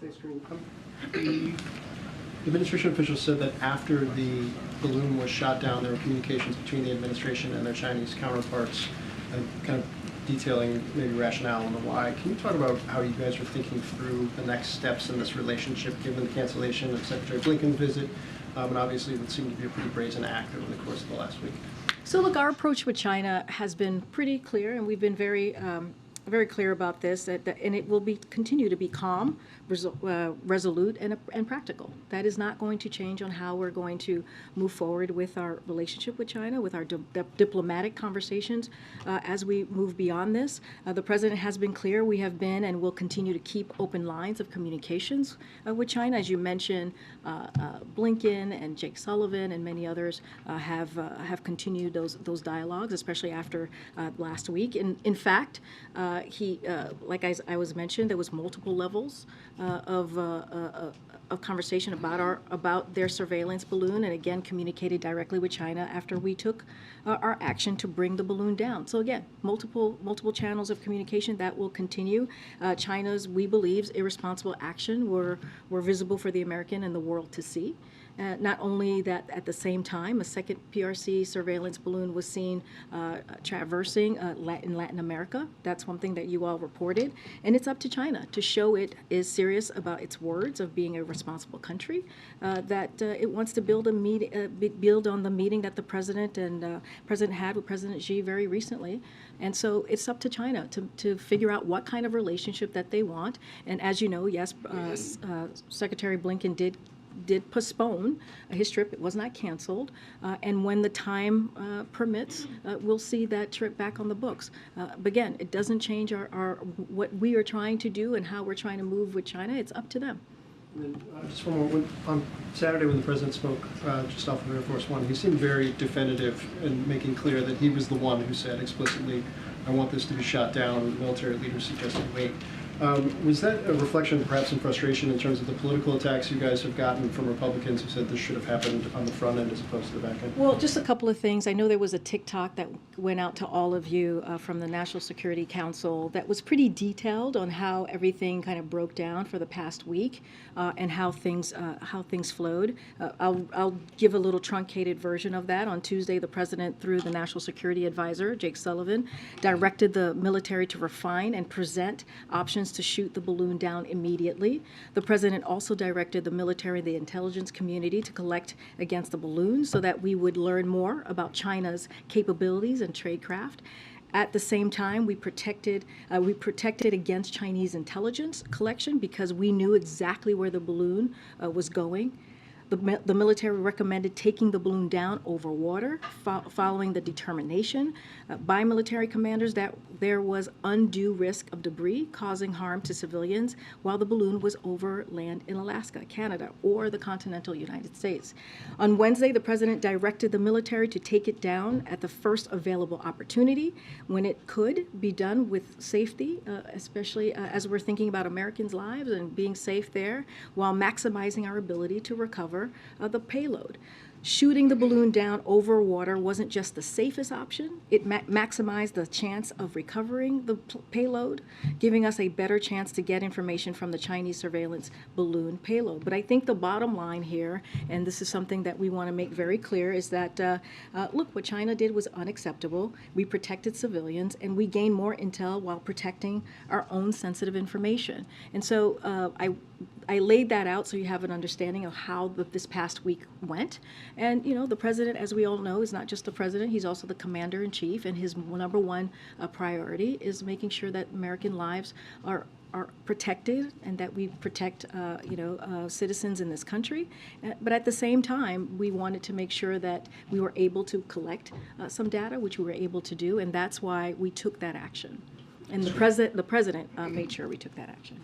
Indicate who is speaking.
Speaker 1: Thanks, Karine. The administration officials said that after the balloon was shot down, there were communications between the administration and their Chinese counterparts, kind of detailing maybe rationale and the why. Can you talk about how you guys are thinking through the next steps in this relationship, given the cancellation of Secretary Blinken's visit, and obviously what seemed to be a pretty brazen act over the course of the last week?
Speaker 2: So look, our approach with China has been pretty clear, and we've been very clear about this, and it will continue to be calm, resolute, and practical. That is not going to change on how we're going to move forward with our relationship with China, with our diplomatic conversations as we move beyond this. The President has been clear. We have been and will continue to keep open lines of communications with China. As you mentioned, Blinken and Jake Sullivan and many others have continued those dialogues, especially after last week. In fact, like I was mentioned, there was multiple levels of conversation about their surveillance balloon, and again communicated directly with China after we took our action to bring the balloon down. So again, multiple channels of communication that will continue. China's, we believe, irresponsible action were visible for the American and the world to see. Not only that, at the same time, a second PRC surveillance balloon was seen traversing in Latin America. That's one thing that you all reported. And it's up to China to show it is serious about its words of being a responsible country, that it wants to build on the meeting that the President had with President Xi very recently. And so it's up to China to figure out what kind of relationship that they want. And as you know, yes, Secretary Blinken did postpone his trip. It was not canceled. And when the time permits, we'll see that trip back on the books. But again, it doesn't change our what we are trying to do and how we're trying to move with China. It's up to them.
Speaker 1: And then, just one more. On Saturday when the President spoke just off of Air Force One, he seemed very definitive in making clear that he was the one who said explicitly, I want this to be shot down. Military leaders suggested wait. Was that a reflection, perhaps, in frustration in terms of the political attacks you guys have gotten from Republicans who said this should have happened on the front end as opposed to the back end?
Speaker 2: Well, just a couple of things. I know there was a TikTok that went out to all of you from the National Security Council that was pretty detailed on how everything kind of broke down for the past week and how things flowed. I'll give a little truncated version of that. On Tuesday, the President, through the National Security Advisor, Jake Sullivan, directed the military to refine and present options to shoot the balloon down immediately. The President also directed the military and the intelligence community to collect against the balloon so that we would learn more about China's capabilities and tradecraft. At the same time, we protected against Chinese intelligence collection because we knew exactly where the balloon was going. The military recommended taking the balloon down over water, following the determination by military commanders that there was undue risk of debris causing harm to civilians while the balloon was over land in Alaska, Canada, or the continental United States. On Wednesday, the President directed the military to take it down at the first available opportunity when it could be done with safety, especially as we're thinking about Americans' lives and being safe there, while maximizing our ability to recover the payload. Shooting the balloon down over water wasn't just the safest option. It maximized the chance of recovering the payload, giving us a better chance to get information from the Chinese surveillance balloon payload. But I think the bottom line here, and this is something that we want to make very clear, is that, look, what China did was unacceptable. We protected civilians, and we gained more intel while protecting our own sensitive information. And so I laid that out so you have an understanding of how this past week went. And, you know, the President, as we all know, is not just the President, he's also the Commander-in-Chief, and his number one priority is making sure that American lives are protected and that we protect, citizens in this country. But at the same time, we wanted to make sure that we were able to collect some data, which we were able to do, and that's why we took that action. And the President made sure we took that action.